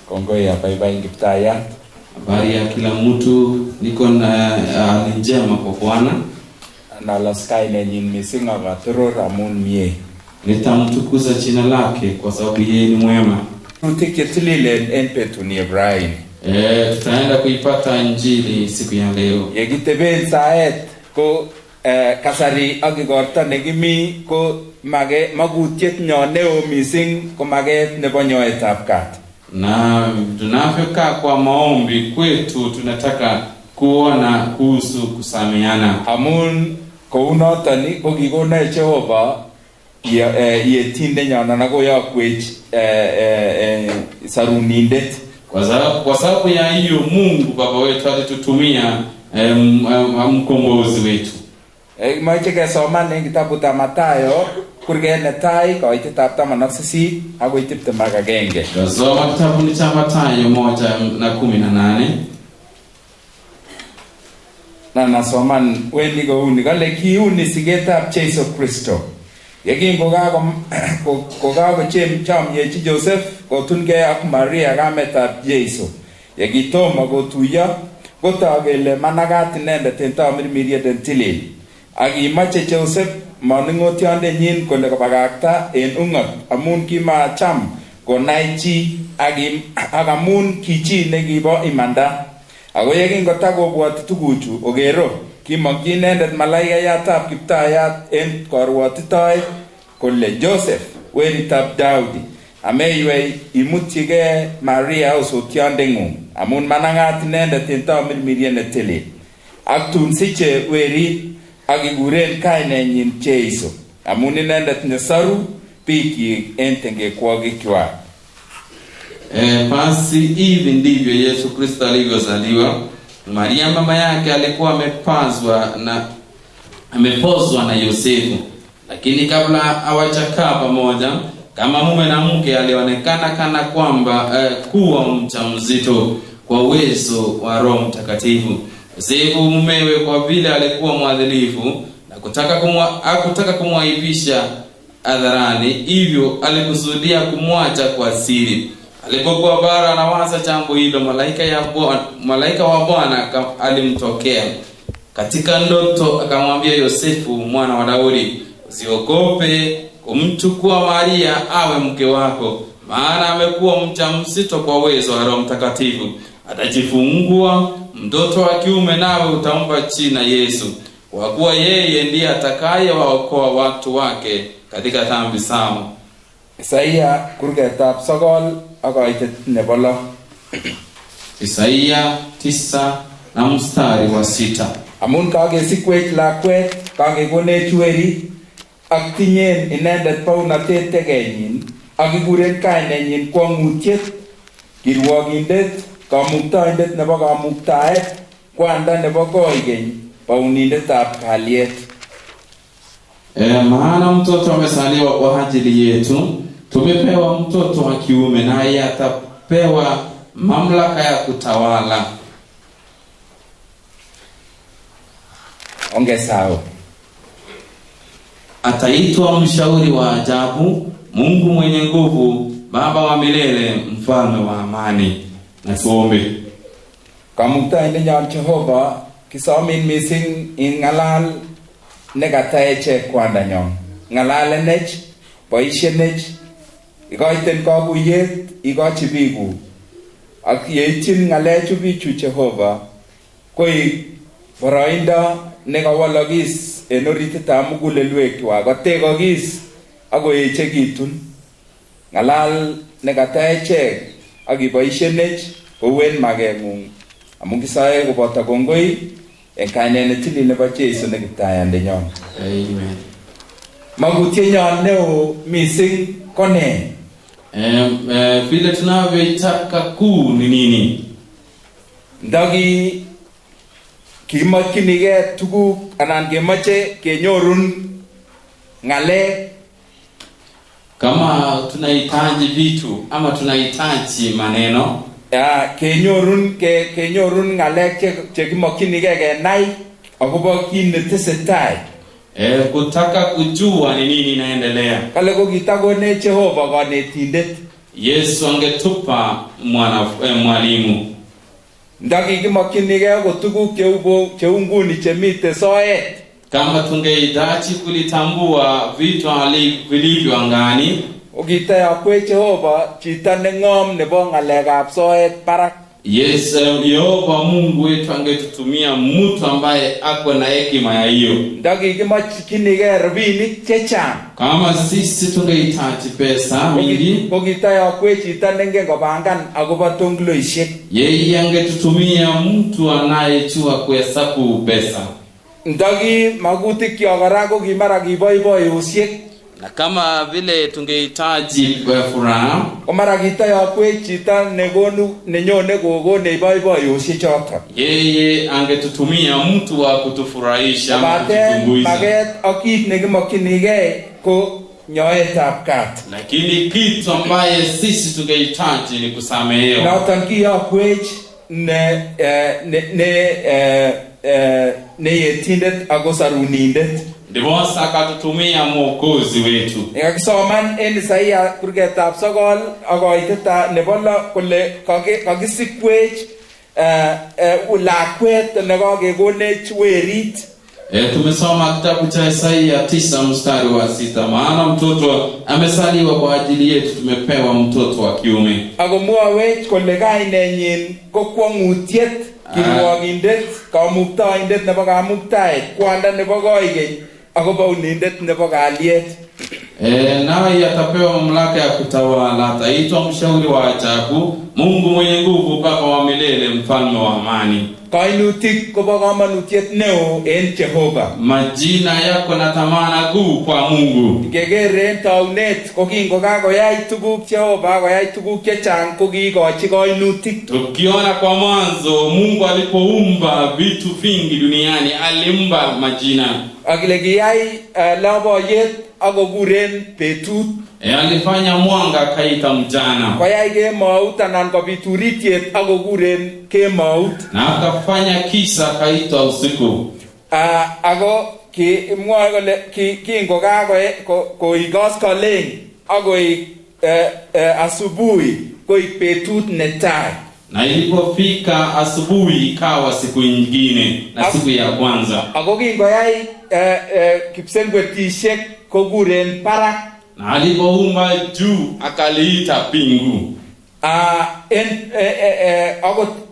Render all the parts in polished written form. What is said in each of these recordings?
Kongoi ya bye Kiptayat. Habari ya kila mtu, niko na njema kwa Bwana. Na laskai nenyin mising agatoror amun mie. Nitamtukuza jina lake kwa sababu yeye ni mwema. Tutiketililen en petuni Ibrahim. Tutaenda kuipata injili siku ya leo. Yegiteben saet ko kasari agigorta negimi ko magutiet nyon neo mising ko maget nebo nyoetab kat. Na tunafika kwa maombi kwetu tunataka kuona kuhusu kusameheana. Amun kounotani ko kigona Jehova yetinde nyana na koyakwech sarunindet. Kwa sababu ya hiyo Mungu Baba wetu alitutumia mkombozi wetu. Mache kesoman en kitabutab Mathayo kurget netai koitetab 18 agoi 21. Tusome kitabu cha Mathayo 1:18. Na nasoman wendi kouni kale kiuni sigetab Jesu Kristo. Yekingokakochem chamyechi Joseph kotungei ak Maria kametab Jesu. Yekitomo kotuiyo kotokele managat inendet en tamirmiriet en tilil. Akimache Joseph maning'otiondenyin kole kobagakta en ung'ot amun kimacham konai chi ak amun kichi nekibo imanda. Ako yekingotagobwoti tuguchu ogero kimokyi inendet malaikayatab Kiptayat en korwotitoet kole Joseph weritab Daudi ameiwei imutyige Maria osotiondeng'ung amun manang'at inendet en tamirmiriet netilil. Ak tun siche werit akikuren kainenyin Jesu amun inendet nesaru bikyik en tengekwogikwak. Basi hivi ndivyo Yesu Kristo alivyozaliwa. Maria mama yake alikuwa amepozwa na Yosefu, lakini kabla hawajakaa pamoja kama mume na mke alionekana kana kwamba kuwa mjamzito kwa uwezo wa Roho Mtakatifu. Yosefu mumewe kwa vile alikuwa mwadilifu na hakutaka kumwaibisha hadharani, hivyo alikusudia kumwacha kwa siri. Alipokuwa bara anawaza jambo hilo, malaika wa Bwana alimtokea katika ndoto akamwambia Yosefu mwana wa Daudi, usiogope kumchukua Maria awe mke wako, maana amekuwa mjamzito kwa uwezo wa Roho Mtakatifu. Atajifungua mtoto wa kiume, nawe utampa jina Yesu, kwa kuwa yeye ndiye atakayewaokoa watu wake katika dhambi zao. Isaia kurgetab 9 akoitet nebo 6. Isaia 9:6. Amun kakesikwech lakwet, kakekonech werit, ak tinyen inendet baunatet tegenyin, ak kikuren kainenyin kwong'utiet, kirwogindet, kamuktaindet nebo kamuktaet, kwanda nebo koigeny, baunindetab kalyet. Maana mtoto amezaliwa kwa ajili yetu, tumepewa mtoto wa kiume, naye atapewa mamlaka ya kutawala. Ongesao. Ataitwa mshauri wa ajabu, Mungu mwenye nguvu, Baba wa milele, mfalme wa amani. Na tuombe. Kamuktaindenyon Jehova, kisomin mising ing'alal nekataeche kwandanyon. Ng'alalenech, boisienech, ikoiten kakuyet, ikochi biku. Ak yeityin ng'alechu bichu Jehova, koik boroindo nekawalokis en orititab mugulelwekwak, kotekokis ak koechekitun. Ng'alal nekataechek ak iboisienech kou en makeng'ung, amun kisoe koboto kongoi en kainet netilil nebo Jesu ne Kiptayandenyon. Amen. Magutienyon neo mising ko ne? Vile tunavyoitaka kuu ni nini? Ndagi kimakyinige tuguk anan kemoche kenyorun ng'alek, kama tunahitaji vitu ama tunahitaji maneno, kenyorun ng'alek chekimakyinige kenai akobo kit netesetai, kutaka kujua ni nini inaendelea. Kale ko kitakonech Jehova kanetindet. Yesu angetupa mwalimu. Ndakikimakchinigei ko tuguk cheu nguni chemite soet. Kama tungehitaji kulitambua vitu vilivyo angani, Ukitayakwech Jehova chito neng'om nebo ng'alekab soet barak. Yes, Yehova Mungu wetu angetutumia mtu ambaye ako na hekima ya hiyo. Ndakikimakchinigei rabinik chechang. Kama sisi tungehitaji pesa mingi, Ukitayakwech chito nengen kopangan akobo tongloishek. yeye angetutumia mtu anayejua kuhesabu pesa. Ndaki magutikyok kora ko kimara kiboiboiyosiek. Na kama vile tungehitaji furaha, Ko mara kitayakwech chito nenyone kokone iboiboiyosiek choto. yeye angetutumia mtu wa kutufurahisha, Baten kututumbuiza. maget ak kit nekimakchinigei ko nyoetab kat. Lakini kitu ambaye sisi tungehitaji ni kusamehewa. Noton kiyakwech ne yetindet ako sarunindet. Ndiposa akatutumia mwokozi wetu. Nekakisoman en Isaia kurgetab 9 akoiteta nebo 6 kole kakisikwech lakwet nekakekonech werit. Tumesoma kitabu cha Isaia 9 mstari wa 6, maana mtoto amesaliwa kwa ajili yetu, tumepewa mtoto wa kiume. Akomwawech kole kainenyin ko kwang'utiet, kirwogindet, kamuktaindet nebo kamuktaet, kwanda nebo koigeny, akobo unindet nebo kalyet. Naye atapewa mamlaka ya kutawala, ataitwa mshauri wa ajabu, Mungu mwenye nguvu, Baba wa milele, mfalme wa amani. Kainutik kobo kamanutiet neo en Jehova. Majina yako na thamana kuu kwa Mungu. Ngekeren taunet ko kingokakoyai tuguk Jehova, koyai tuguk chechang ko kiikochi kainutik. Tukiona kwa mwanzo Mungu alipoumba vitu vingi duniani alimba majina. Akile kiyai laboyet akokuren betut. Alifanya mwanga akaita mchana. Koyai kemout anan kobit uritiet akokuren kemout. Na akafanya kisa akaita usiku. Ako kimwoe kole kingokakoik koskoleng akoik asubuhi koik betut netai. Na ilipofika asubuhi ikawa siku nyingine na siku ya kwanza. Ako kingoyai kipsengwetishek kokuren barak. Na alipoumba juu akaliita pingu.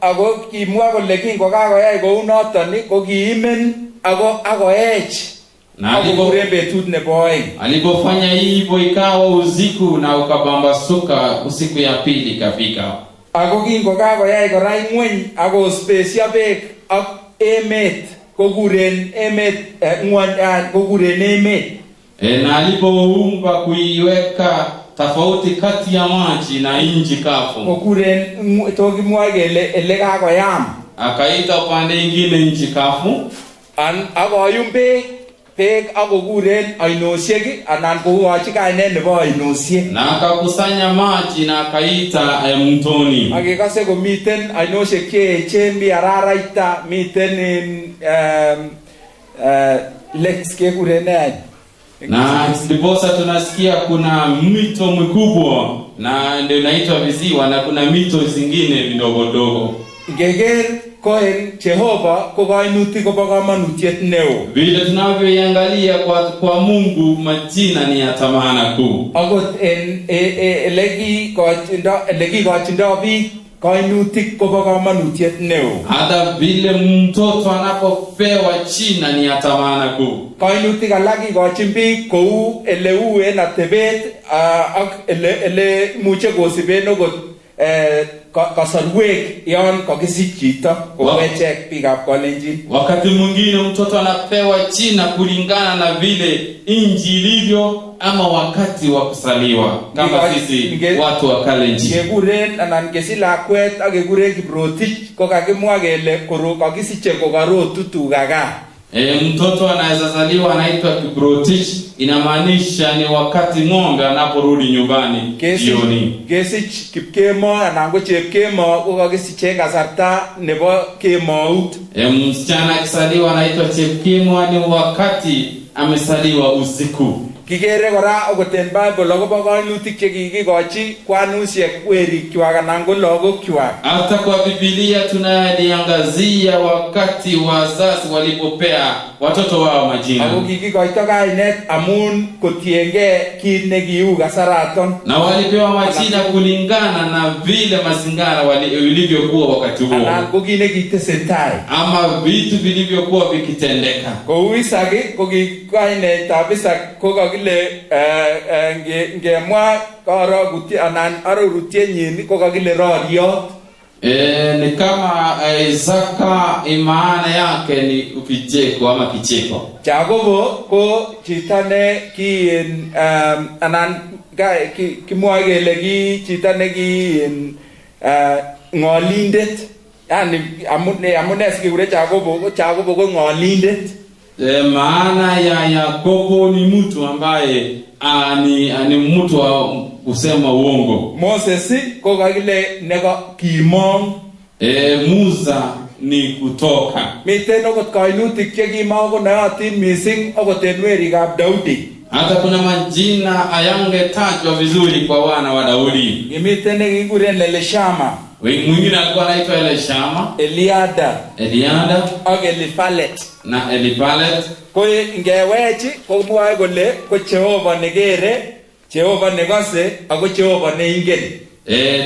Ako kimwa kole kingokakoyai kou noton ko kiimen ako akoech. Na alikuren betut nebo oeng. Alipofanya hivyo ikawa usiku na ukapambasuka, usiku ya pili ikafika. Ako kingokakoyai kora ng'weny akospesia beek ak emet kokuren emet ng'wony kokuren emet. Na alipoumba kuiweka tofauti kati ya maji na nchi kavu, kokuren tokimwoe kele ele kakoyam, akaita upande mwingine nchi kavu. Akoyum beek akokuren ainosiek anan kokochi kainet nebo ainosiek. Na akakusanya maji na akaita mtoni. Akekase komiten ainosiek cheechen, mi araraita, miten lakes kekuren na ndiposa tunasikia kuna mito mikubwa na ndio inaitwa viziwa, na kuna mito zingine vidogo dogo. Ngeger koen Jehova ko kainutik kobo kamanutiet neo. Vile tunavyoangalia kwa Mungu majina ni ya thamana kuu. Akot eleki kochindo biik kainutik kobo kamanutiet neo. Hata vile mtoto anapopewa jina ni ya thamana kuu. Kainutik alak ikochin biik kou eleu en atebet ak ele muche kosiben okot kasarwek yon kakisich chito kowechek biikab Kalenjin. Wakati mwingine mtoto anapewa jina kulingana na vile inji ilivyo ama wakati wa kusaliwa, kama sisi watu wa Kalenjin. Ngekuren anan ngesi lakwet ak kekuren Kiprotich ko kakimwa kele kakisiche kokarotu tugaga. Mtoto anaweza zaliwa anaitwa Kiprotich, inamaanisha ni wakati ng'ombe anaporudi nyumbani jioni. Kesich Kipkemo anan ko Chepkemo ko kakisiche kasarta nebo kemout. Msichana akizaliwa anaitwa Chepkemo, ni wakati amesaliwa usiku. Kigere kora okoten Bible akobo kainutik chekikikochi kwanusiek werikwak anan ko lagokwak. Hata kwa Biblia tunaliangazia wakati wazazi walipopea watoto wao majina. Ako kikikoito kainet amun kotienge kit nekiu kasaraton. Na walipewa majina kulingana na vile mazingara walivyokuwa wakati huo. Anan ko kit nekitesetai. Ama vitu vilivyokuwa vikitendeka. Kou Isaac ko kainetab Isaac ko kakile ngemwa karogutie anan arorutienyin ko kakile roriot. Ni kama Isaka maana yake ni ukicheko ama kicheko. Jacobo ko chito ne ki anan kimwoe kele ki chito ne ki ngolindet. Yani amune sikure Jacobo ko ngolindet. Maana ya Yakobo ni mtu ambaye ani mtu wa kusema uongo. Moses ko kakile neko kimong. Musa ni kutoka. Miten okot kainutik chekimako naatin mising okot en werikab Daudi. Hata kuna majina ayangetajwa vizuri kwa wana wa Daudi. Miten nekikuren Elishama. Mwingine alikuwa anaitwa Elishama, Eliada ak Elifalet. Na Elifalet. Ko ngewechi ko mwae kole ko Jehova nekere, Jehova nekose ako Jehova neingen.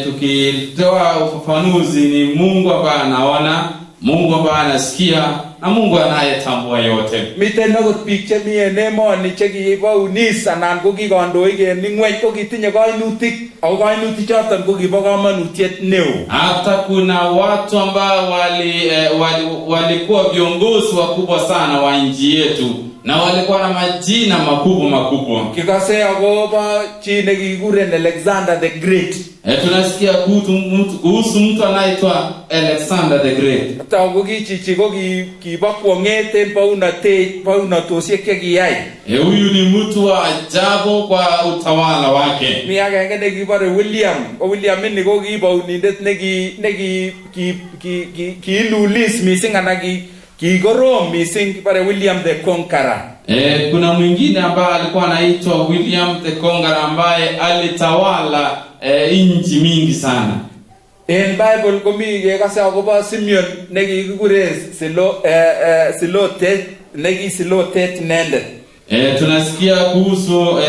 Tukitoa ufafanuzi ni Mungu ambaye anaona, Mungu ambaye anasikia na Mungu anayetambua yote. Miten okot biik chemi en emoni chekibounis anan ko kikandoik en ingweny ko kitinye kainutik ako kainutik choton ko kibo kamanutiet neo. Hata kuna watu ambao walikuwa viongozi wakubwa sana wa nchi yetu na walikuwa na majina makubwa. Kikase akobo chi nekikuren Alexander the Great. Tunasikia kuhusu mtu anaitwa Alexander the Great. Tago kichichi ko kibo kwongeten paunatosiek chekiyai. Huyu ni mtu wa ajabu kwa utawala wake. Mi agenge nekibore William ni ko kibaunindet kiilulis mising anan kikorom mising kibore William the Conqueror. Kuna mwingine ambaye alikuwa anaitwa William the Conqueror ambaye alitawala nchi mingi sana. En Bible komi kekase akobo Simeon nekikikure Silotet nendet. Tunasikia kuhusu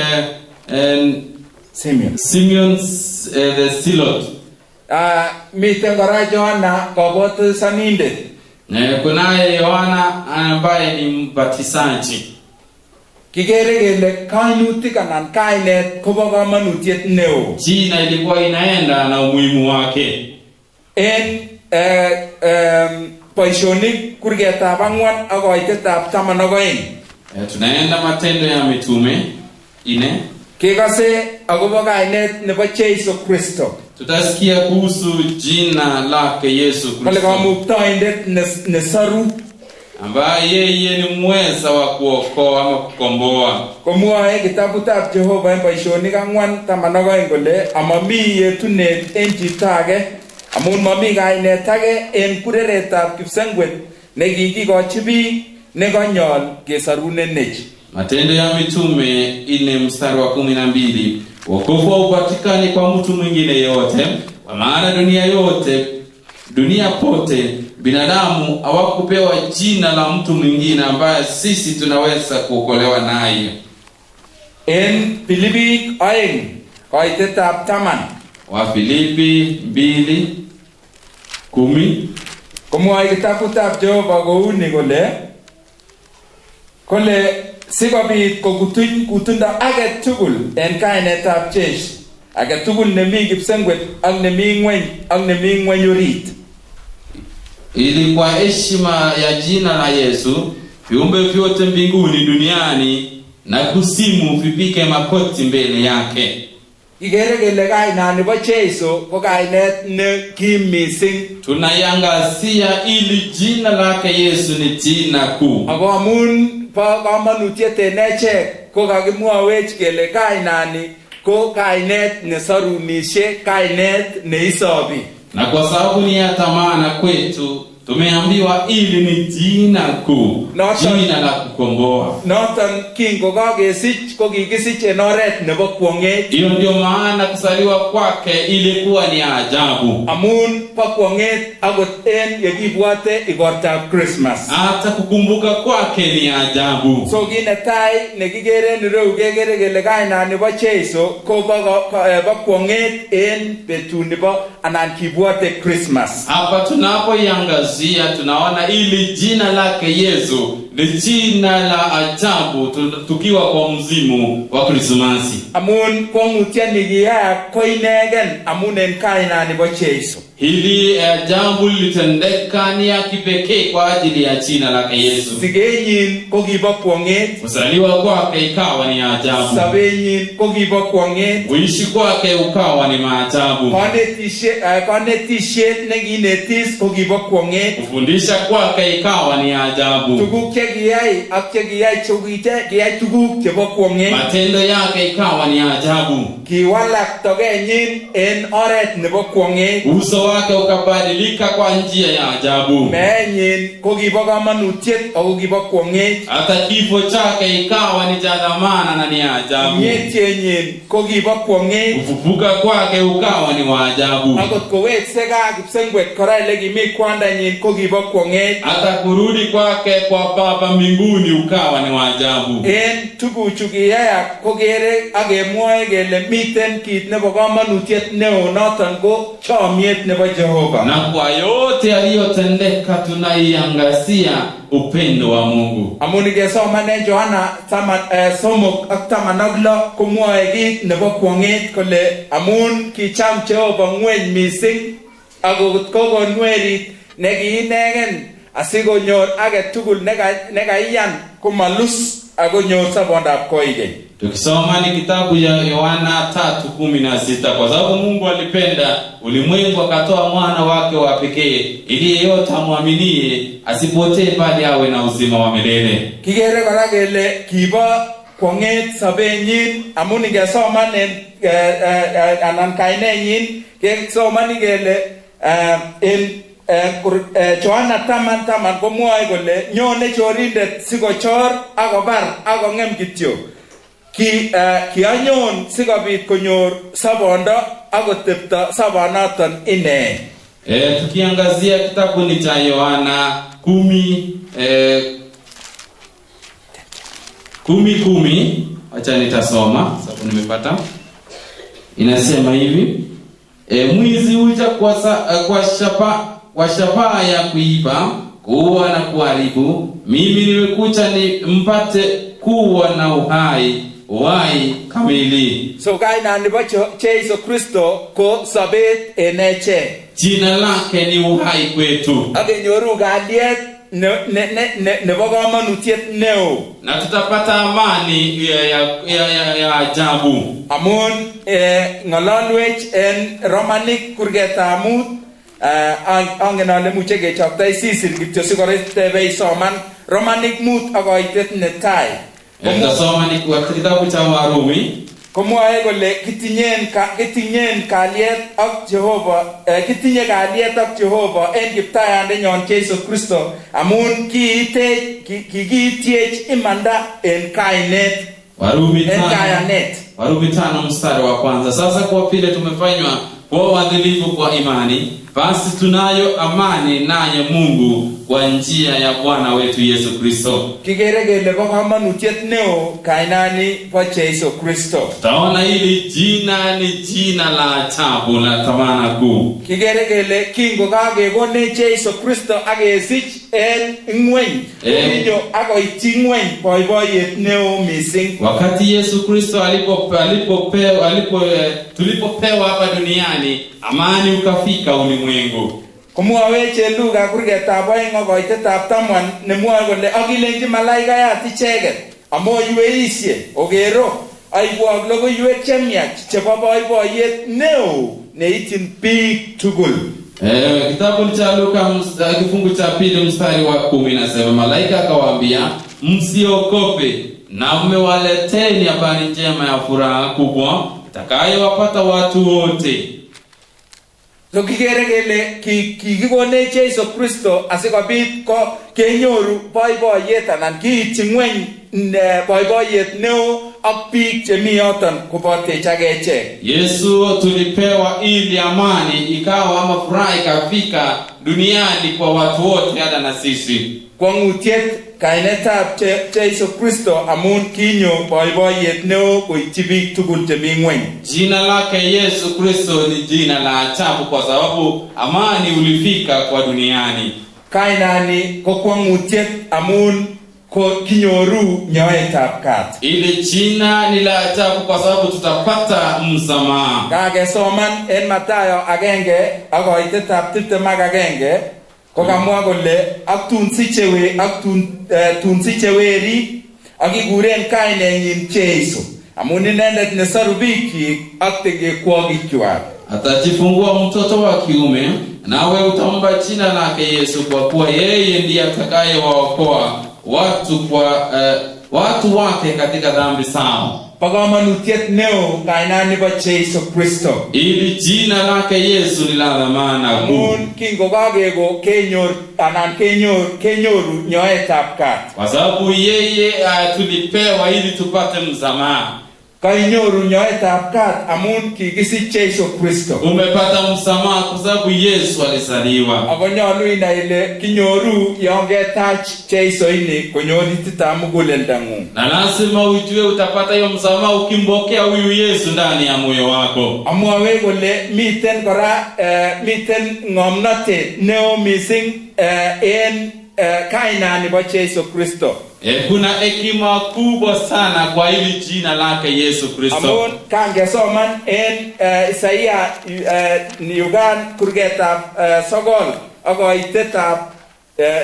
Simeon the Silot. Miten kora Yohana kabotisanindet. Kunaye Yohana ambaye ni mbatizaji. Kigere kele kainutik anan kainet kobo kamanutiet neo. Jina ilikuwa inaenda na umuhimu wake. En boisionik kurgetab 4 ak koitetab 12. Tunaenda Matendo ya Mitume 4. Kekase akobo kainet nebo Jesu Kristo. Tutasikia kuhusu jina lake Yesu Kristo. Kale kamuktaindet nesaru ambaye yeye ni mweza wa kuokoa ama kukomboa. Komwae kitabutab Jehova en boisionik 4:12 kole amami yetunet en chito age amun mami kainet age en kureretab kipsengwet nekikikochi biik nekanyol kesarunenech. Matendo ya Mitume 4:12. Wokovu haupatikani kwa mtu mwingine yote, kwa maana dunia pote binadamu hawakupewa jina la mtu mwingine ambaye sisi tunaweza kuokolewa naye. En Filipi 2 koitetab 10. Wa Filipi 2:10. Komwae kitabutab Jehova kouni kole sikobit kutundo age tugul en kainetab Jesu, age tugul nemi kipsengwet ak nemi ngweny ak nemi ngweny orit. Ili kwa heshima ya jina la Yesu viumbe vyote mbinguni, duniani na kuzimu vipige makoti mbele yake. Igere kele kainani bo Jesu ko kainet ne kim mising. Tunaiangazia ili jina lake Yesu ni jina kuu. Ako amun bo kamanutiet en echek ko kakimwawech kele kainani ko kainet nesarunishe, kainet neisobi. Na kwa sababu ni ya thamani kwetu, Tumeambiwa ili ni jina kuu, jina la kukomboa. Noton kingo kakesich ko kikisich en oret nebo kwong'et. Hiyo ndio maana kuzaliwa kwake ilikuwa ni ajabu. Amun pa kwong'et akot en yekibwate igortab Christmas. Hata kukumbuka kwake ni ajabu. So kinetai nekikere nireu kekere kele kaina nebo Jeiso ko ba kwong'et en betut nebo anan kibwate Christmas. Hapa tunapoiangazia tunaona ili jina lake Yesu ni jina la ajabu tukiwa kwa mzimu wa Krismasi. Amun kwong'utiani kiyaya ko inegen amun en kaina nebo Jeiso. Hili jambo lilitendeka ni ya kipekee kwa ajili ya jina lake Yesu. Sigenyin ko kibo kwong'et. Kuzaliwa kwake ikawa ni ajabu. Sabenyin ko kibo kwong'et. Kuishi kwake ukawa ni maajabu. Kanetishet nekinetis ko kibo kwong'et. Kufundisha kwake ikawa ni ajabu. Tuguk chekiyai ak chekiyai tuguk chebo kwong'et. Matendo yake ikawa ni ajabu. Kiwalak togenyin en oret nebo kwong'et. Uso wake ukabadilika kwa njia ya ajabu. Meenyin ko kibo kamanutiet ako kibo kwong'et. Hata kifo chake ikawa ni cha dhamana na ni ajabu. Ng'etienyin ko kibo kwong'et. Kufufuka kwake ukawa ni wa ajabu. Akot kowekse gaa kipsengwet kora ile kimi kwandanyin ko kibo kwong'et. Hata kurudi kwake kwa Baba mbinguni ukawa ni wa ajabu. En tuguchu kiyaya kokere akemwoe kele miten kit nebo kamanutiet neo noton ko chomyet nebo Jehova. Na kwa yote yaliyotendeka tunaiangazia upendo wa Mungu. Amun kesomane Yohana 3:16 komwoe kit nebo kwong'et kole amun kicham Jehova ng'weny mising ako kokonwerit nekiinegen asikonyor age tugul nekaiyan komalus akonyor sabondab koigeny. Tukisoma ni kitabu ya Yohana 3:16, kwa sababu Mungu alipenda ulimwengu akatoa mwana wake wa pekee ili yeyote amwaminie asipotee bali awe na uzima wa milele. Kigere kora kele kibo kwong'et sabenyin amun ngesoman anan kainenyin kesomani kele en Yohana 10:10 komwoe kole nyone chorindet sikochor akobar akong'em kityo. Kianyon sikobit konyor sabondo akotepto sabonoton ine. Tukiangazia kitabu ni cha Yohana 10:10, acha nitasoma sababu nimepata. Inasema hivi: mwizi huja kwa shabaha ya kuiba, kuua na kuharibu. Mimi nimekuja ni mpate kuwa na uhai kamili. So kaina nebo Jeiso Kristo ko sabet eneche. Jina lake ni uhai kwetu. Akenyoru kalyet nebo kamanutiet neo. Na tutapata amani ya ajabu. Amun ng'ololwech en Romanik kurgetab mut. Angen ale muche kechoktai sisil kityo sikorete isoman Romanik mut akoitet netai. Tutasoma ni kwa kitabu cha Warumi. Komwoe kole kitinyen kalyet ak Jehova, kitinye kalyet ak Jehova en kiptayandenyon Jeiso Kristo amun kikiitiech imanda en kainet. Warumi 5:1. Sasa kwa vile tumefanywa kwa uadilifu kwa imani, basi tunayo amani naye Mungu kwa njia ya Bwana wetu Yesu Kristo. Kigere kele bo kamanutiet neo kainani bo Jeiso Kristo. Taona hili jina ni jina la ajabu la thamana kuu. Kigere kele kingo kakekone Jeiso Kristo akesich en ng'weny. Ndio akoityi ng'weny boiboiyet neo mising. Wakati Yesu Kristo tulipopewa hapa duniani, amani ukafika ulimwengu. Komwoweche Luka kurgetab 2:10 nemwoe kole akilenji malaikayat icheket amoyweisye okero aibwok logoiwek chemiach chebo boiboiyet neo neityin biik tugul. Kitabu cha Luka kifungu cha 2 mstari wa 10 inasema, malaika akawaambia, msiogope, na mmewaleteni habari njema ya furaha kubwa itakayowapata watu wote. So kikere kele kikikonech Jesu Kristo asikobit ko kenyoru boiboiyet anan kiityi ngweny boiboiyet neo ak biik chemi yoton kobotech achek. Yesu tulipewa ili amani ikawa ama furaha ikafika duniani kwa watu wote hata na sisi. Kwangutiet kainetab Jesu Kristo amun kinyo boiboiyet neo koityi biik tugul chemi ngweny. Jina lake Yesu Kristo ni jina la ajabu kwa sababu amani ulifika kwa duniani. Kainani ko kwangutiet amun ko kinyoru nyoetab kat. Ile jina ni la ajabu kwa sababu tutapata msamaha. Kakesoman en Mathayo 1:21 kokamwa kole ak tun siche weri akikuren kainenyin Jesu amun inendet nesoru bikyik ak tegekwogikwak. Atajifungua mtoto wa kiume nawe utampa jina lake Yesu kwa kuwa yeye ndiye atakayewaokoa watu wake katika dhambi zao. Pagamanutiet neo kainani ba Jesu Kristo. Ili jina lake Yesu ni la dhamana kuu. Amun kingokagego kenyoru nyoetab kat. Kwa sababu yeye tulipewa ili tupate msamaha. Kainyoru nyoetab kat amun kikisich Jesu Kristo. Umepata msamaha kwa sababu Yesu alizaliwa. Akonyolu inai ile kinyoru yongetach Jesu ini konyoritita muguleldangu. Na lazima ujue utapata hiyo msamaha ukimpokea huyu Yesu ndani ya moyo wako. Amwawe kole miten kora miten ngomnotet neo missing en kainani ba Jesu Kristo. Kuna hekima kubwa sana kwa hili jina lake Yesu Kristo. Amun kangesoman en Isaia Yugan kurgetab sogol akoitetab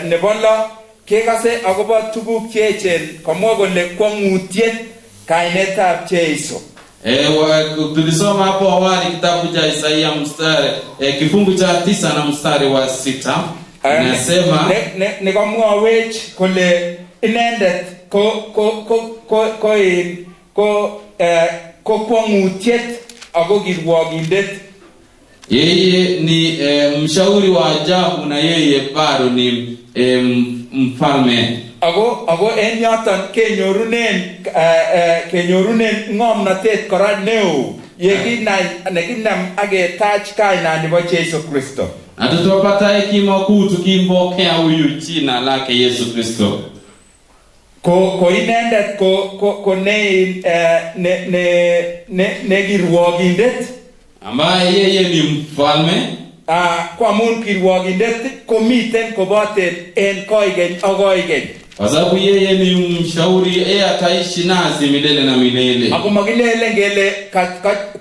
nebo lo kekase akobo tuguk cheechen komwa kole kwangutiet kainetab Jesu. Tulisoma hapo awali kitabu cha Isaia kifungu cha 9 na mstari wa 6. Inasema nikamwawech kole inendet ko kwangutiet ako kirwogindet. Yeye ni mshauri wa ajabu na yeye bado ni mfalme. Ako en yoton kenyorunen ngomnotet kora neo yekinam aketach kainani bo Jesu Kristo. Na tutapata hekima kuu tukimpokea huyu jina lake Yesu Kristo. Ko inendet ko ne kirwogindet ambaye yeye ni mfalme. Kwa amun kirwogindet komiten kobotet en koigeny akoigeny. Kwa sababu yeye ni mshauri, yeye ataishi nasi milele na milele. Ako makilele ngele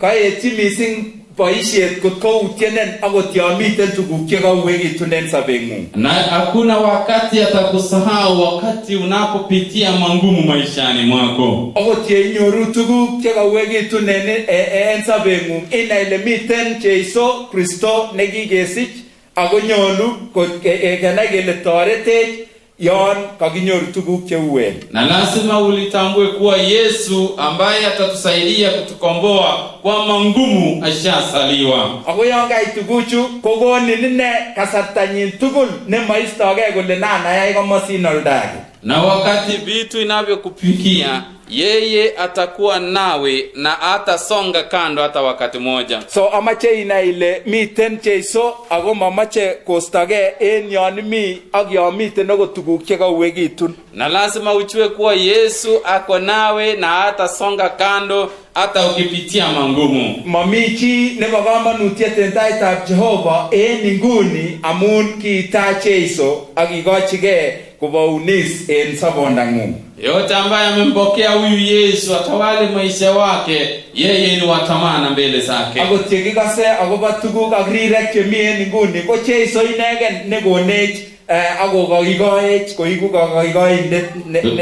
kaetyi missing boisiet kotko utienen akot yamiten tuguk chekauwekitunen sobengung. Na hakuna wakati atakusahau wakati unapopitia mangumu maishani mwako. Akot yenyoru tuguk chekauwekitunen en sobengung inai ile miten Jesu Kristo nekikesich ako nyolu kenai kele toretech yon kakinyoru tuguk cheuen. Na lazima ulitambue kuwa Yesu ambaye atatusaidia kutukomboa kwa mangumu ashasaliwa. Ako yon kai tuguchu kokonin ine kasartanyin tugul nemaistoge kole nanayai komosin oldage. Na wakati vitu inavyokupikia yeye atakuwa nawe na hatasonga kando hata wakati moja. So amache inai ile miten Jesu ako mamache kostoge en yon mi ak yon miten ako tuguk chekauwekitun. Na lazima ujue kuwa Yesu ako nawe na hatasonga kando hata ukipitia mangumu. Mami chi nebo kamanutiet en taitab Jehova en inguni amun kiita Jesu akikochige kubaunis en sabondangung. Yote ambaye amempokea huyu Yesu atawale maisha wake, yeye ni watamana mbele zake. Ako tikikase akobo tuguk ak rirek chemi en inguni ko Jesu inegen nekonech ako kakikoech koiku kakikoindet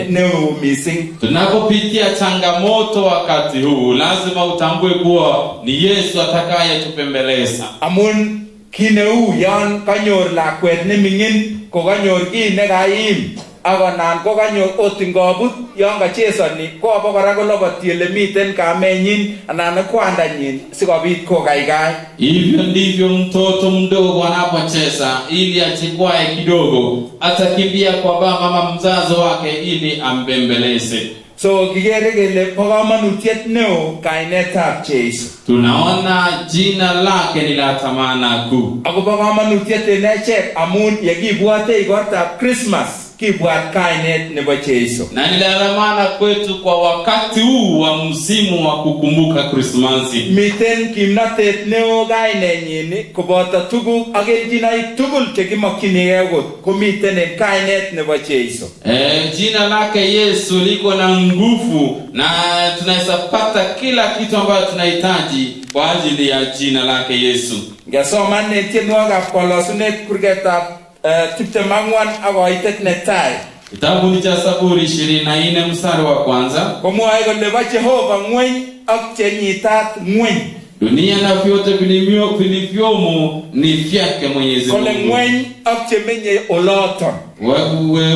neo missing. Tunapopitia changamoto wakati huu lazima utambue kuwa ni Yesu atakayetupembeleza. Amun kineu yan kanyor lakwet nemingin ko kanyor ki nekaim akonan kokanyo ot ngobut yon kachesoni ko abakora koloboti ole miten kamenyin anan kwandanyin sikobit kokaikai. Hivyo ndivyo mtoto mdogo anapocheza ili achikwae kidogo, atakimbia kwa mama mzazi wake ili ambembeleze. So kigere kele bo kamanutiet neo kainetab Jeiso. Tunaona jina lake ni la thamani kuu. Ako bo kamanutiet enechek amun yekibwate igortab Christmas kibwat kainet nebo Jeiso. Na ni la thamani kwetu kwa wakati huu wa msimu wa kukumbuka Krismasi. Miten kimnatet neo kainenyin koboto tuguk ak keljinoik tugul chekimokyinigei komiten en kainet nebo Jeiso. Jina lake Yesu liko na nguvu na tunaweza pata kila kitu ambacho tunahitaji kwa ajili ya jina lake Yesu. Ngesoman tienwogikab Kolosunet kurgetab 24 akoitet netai. Kitabu ni cha Zaburi 24 mstari wa kwanza. Komwoe kole bo Jehova ng'weny ak chenyitat ng'weny. Dunia na vyote vilivyomo ni vyake Mwenyezi Mungu. Kole ng'weny ak chemenye oloton.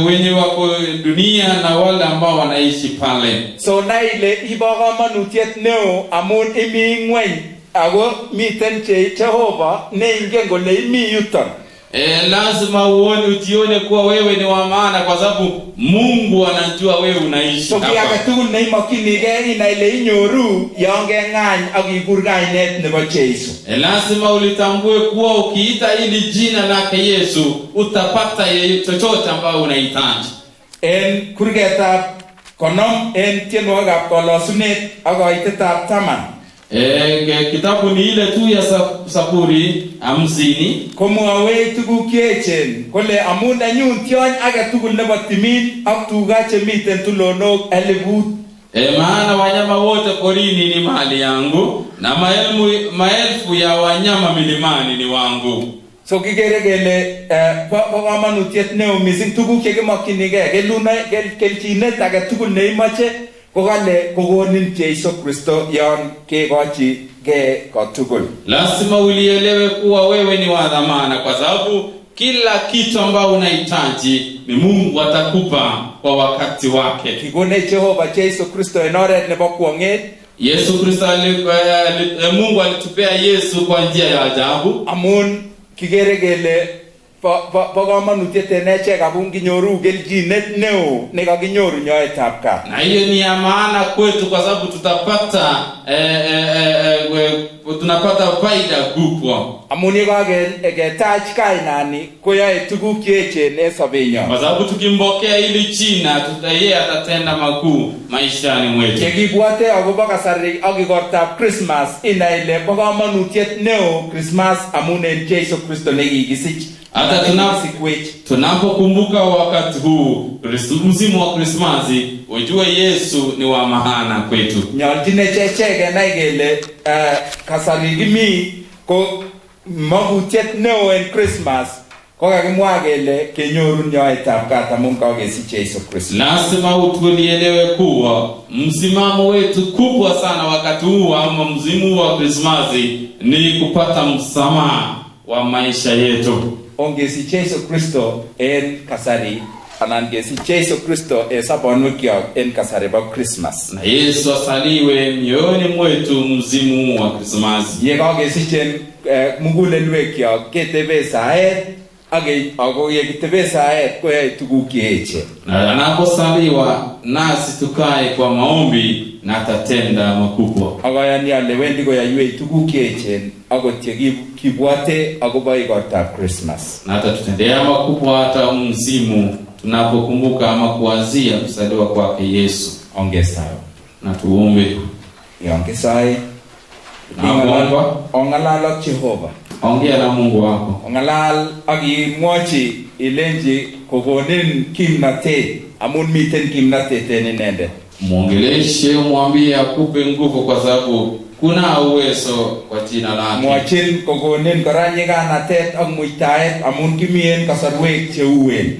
Wenye wako dunia na wale ambao wanaishi pale. So na ile ibo kamanutiet neo amun imi ng'weny ako miten Jehova neingen kole imi yuton. Lazima ujione kuwa wewe ni wa maana kwa sababu Mungu anajua wewe unaishi hapa. So kiage tugul neimokyinigei ina ile inyoru yon keng'any ak ikur kainet nebo Jeiso. Lazima ulitambue kuwa ukiita ili jina lake Yesu utapata chochote ambacho unahitaji. En kurgetab konom en tienwogikab Kolosunet akoitetab 10. Kitabu ni ile tu ya Zaburi 50. Komwoe tuguk cheechen kole amun anyun tiony age tugul nebo timin ak tuga chemiten tulonok 1000. Maana wanyama wote porini ni mali yangu na maelfu ya wanyama milimani ni wangu. So kigere kele bo kamanutiet neo mising tuguk chekimokyinigei kelchinet age tugul neimoche kokale kokonin Jeiso Kristo yon kegochi ge kotugul. Lazima ulielewe kuwa wewe ni wa dhamana kwa sababu kila kitu ambao unahitaji ni Mungu atakupa kwa wakati wake. Kigone Jehova Jeiso Kristo en oret nebo kwong'et. Yesu Kristo Mungu alitupea Yesu kwa njia ya ajabu. Amun kigere kele bo kamanutiet enechek amun kinyoru kelchinet neo nekakinyoru nyoetab kat. Na hiyo ni ya maana kwetu kwa sababu tunapata faida kubwa. Amun yekaketach kainani koyoe tuguk cheechen en sobenyon. Kwa sababu tukimpokea ili jina yeye atatenda makuu maishani mwetu. Yekibwate akobo kasari ak igortab Christmas ina ile bo kamanutiet neo Christmas amun en Jeiso Kristo nekikisich. Hata tunapokumbuka wakati huu msimu wa Krismasi, ujue Yesu ni wa maana kwetu. Nyoljine checheke nai kele kasari kimi ko magutiet neo en Christmas ko kakimwa kele kenyoru nyoetab kat amun kakesich Jeiso Kristo. Lazima utuelewe kuwa msimamo wetu kubwa sana wakati huu ama msimu wa Krismasi ni kupata msamaha wa maisha yetu. Ongesich Jeiso Kristo en kasari anan gesich Jeiso Kristo en sabonwekyok en kasari bo Christmas. Na Yesu asaliwe mioyoni mwetu msimu wa Krismasi. Ye kakesich en mugulelwekyok ketebe saet ako yekitebe saet koyoe tuguk cheechen. Na anaposaliwa nasi tukae kwa maombi na atatenda makubwa. Akoyani ale wendi koyoiwech tuguk cheechen akot yekibwate akobo igortab Christmas. Na atatutendea makubwa hata msimu tunapokumbuka ama kuanzia kuzaliwa kwake Yesu. Ongesayo. Na tuombe. Ongesayo. Ongalal ak Jehova. Ongea na Mungu wako. Ongalal ak imwochi ilenji kokonin kimnatet amun miten kimnatet en inendet. Muongeleshe, umwambie akupe nguvu kwa sababu kuna uwezo kwa jina lake. Mwachin kokonin kora nyiganatet ak muitaet amun kimi en kasarwek cheuen.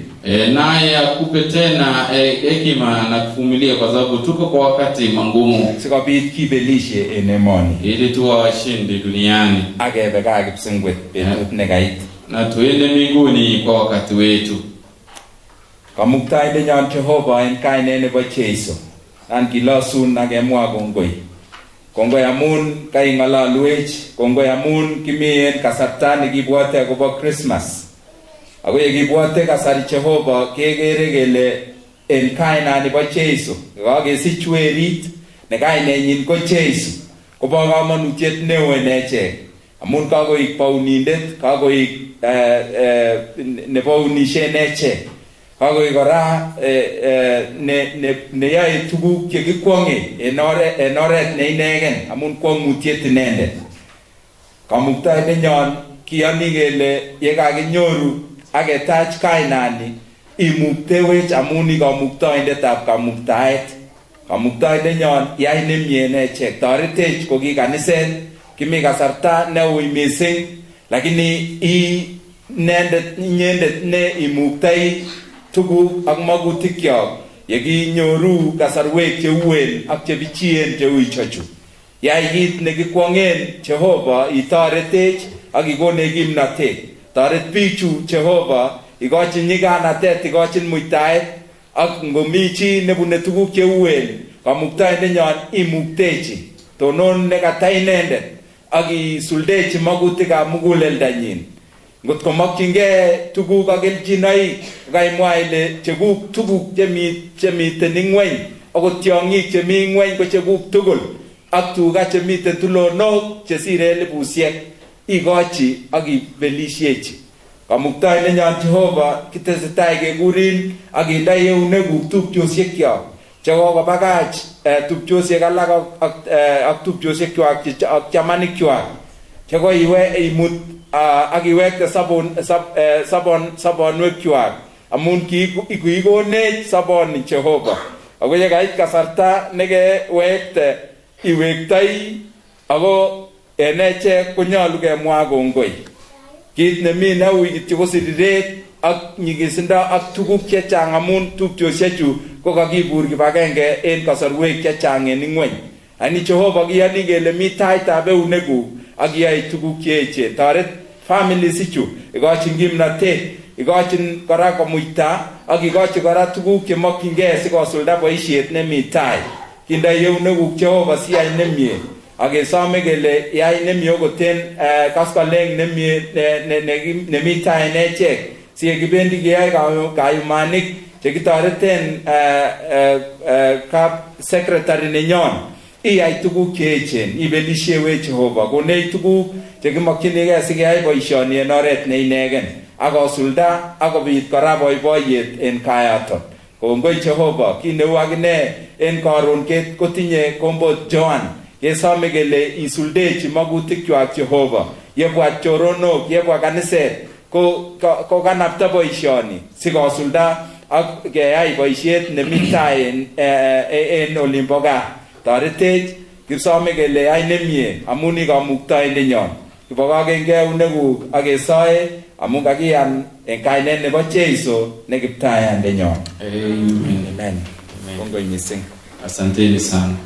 Naye akupe tena hekima na kuvumilia kwa sababu tuko kwa wakati mangumu. Sikobit kibelishe en emoni. Ili tuwe washindi duniani. Akebe kaa Kipsengwet betut nekait. Na tuende mbinguni kwa wakati wetu. Kamuktaindenyon Jehova en kainet nebo Jeiso. An kilosun ak kemwa kongoi. Kongoi amun kaing'ololwech, kongoi amun kimi en kasarta nekibwote akobo Christmas. Ako yekibwote kasari Jehova kekere kele en kainet nebo Jeiso, kakesich werit ne kainenyin ko Jeiso, kobo kamanutiet neo en echek. Amun kakoik paunindet, kakoik nepaunishe en echek. Kakoik kora neyoe tuguk chekikwong'e en oret ne inegen, amun kwong'utiet inendet. Kamuktaindenyon kiyoni kele yekakinyoru ak ketach kainani imuktewech amun i kamuktaindetab kamuktaet. Kamuktaindenyon yai nemie en echek, toretech ko ki kaniset, kimi kasarta neui mising, lakini inyendet ne imuktai tuguk ak magutikyok yekinyoru kasarwek cheuen ak chebichien cheu ichochu. Yai kit nekikwong'en Jehova, itoretech ak ikonech kimnatet. Toret bichu Jehova, ikochin nyiganatet, ikochin muitaet, ak ngomi chi nebune tuguk cheuen, kamuktaindenyon imuktechi. Tonon nekata inendet ak isuldechi magutikab muguleldanyin. Ngot komokyingei tuguk ak kelchinoik, kaimwa ile cheguk tuguk chemiten ing'weny, akot tiong'ik chemi ing'weny ko cheguk tugul, ak tuga chemiten tulonok chesire 1,000 ikochi ak ibelishechi. Kamuktaindenyon Jehova, kitesetai kekurin ak indoi eunekuk tupchosiekyok chekokobakach tupchosiek alak ak tupchosiekwak ak chamanikwak chekoiwe imut ak iwekte sabonwekwak, amun kiikonech saboni Jehova. Ako yekait kasarta nekewekte iwektoi, ako en echek konyolu kemwa kongoi. Kit nemi neui kityo ko siriret ak nyigisindo ak tuguk chechang, amun tupchosiechu ko kakibur kibagenge en kasarwek chechang en ing'weny. Ani Jehova kiyoni kele mi taitab eunekuk ak iyai tuguk cheechen. Toret families ichu, ikochin kimnatet, ikochin kora komuita, ak ikochin kora tuguk chemokyingei sikosulda boisiet nemi tai. Kindoi eunekuk Jehova siyai nemie, ak kesome kele yai nemie okoten kaskoleng nemie nemi tai en echek, siyekibendi keyoe kayumanik chekitoreten kap secretary nenyon. Iyai tuguk cheechen, ibelishewech Jehova, konech tuguk chekimokyinigei sikeyai boisioni en oret ne inegen, ak kosulda ak kobit kora boiboiyet en kayaton. Kongoi Jehova, kineu akine en karon kotinye kombot Joan, kesome kele isuldechi magutikwak Jehova. Yebwa choronok, yebwa kaniset, ko kanapta boisioni sikosulda ak keyai boisiet nemi tai en olimbo gaa. Toretech, kisome kele yai nemie amun ikamuktaindenyon. Kibokokengei eunekuk ak kesoe amun kakiyan en kainet nebo Jeiso ne kiptayandenyon. Amen. Amen. Kongoi mising. Asanteni sana.